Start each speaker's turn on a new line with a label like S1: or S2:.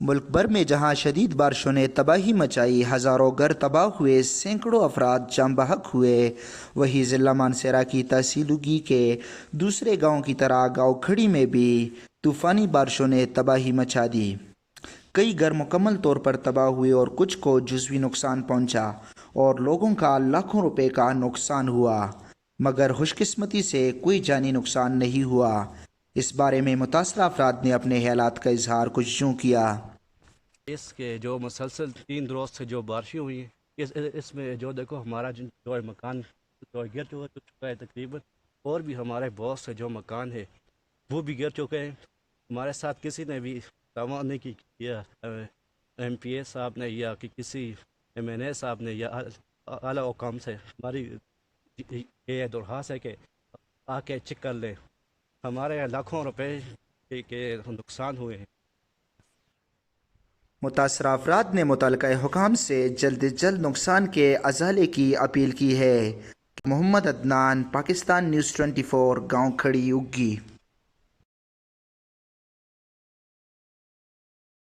S1: ملک بھر میں جہاں شدید بارشوں نے تباہی مچائی، ہزاروں گھر تباہ ہوئے، سینکڑوں افراد جاں بحق ہوئے، وہیں ضلع مانسہرہ کی تحصیل اگی کے دوسرے گاؤں کی طرح گاؤں کھڑی میں بھی طوفانی بارشوں نے تباہی مچا دی۔ کئی گھر مکمل طور پر تباہ ہوئے اور کچھ کو جزوی نقصان پہنچا اور لوگوں کا لاکھوں روپے کا نقصان ہوا، مگر خوش قسمتی سے کوئی جانی نقصان نہیں ہوا۔ اس بارے میں متاثرہ افراد نے اپنے خیالات کا اظہار کچھ یوں کیا۔
S2: اس کے جو مسلسل 3 روز سے جو بارشیں ہوئی ہیں، اس میں جو دیکھو ہمارا جو مکان جو گر چکا ہے تقریباً، اور بھی ہمارے بہت سے جو مکان ہے وہ بھی گر چکے ہیں۔ ہمارے ساتھ کسی نے بھی تعاون نہیں کیا، ایم پی اے صاحب نے یا کہ کسی ایم این اے صاحب نے یا اعلیٰ حکام سے ہماری یہ درخواست ہے کہ آ کے چیک کر لیں۔ ہمارے لاکھوں روپے کے نقصان ہوئے ہیں۔
S1: متاثرہ افراد نے متعلقہ حکام سے جلد از جلد نقصان کے ازالے کی اپیل کی ہے۔ محمد عدنان، پاکستان نیوز 24، گاؤں کھڑی اگی۔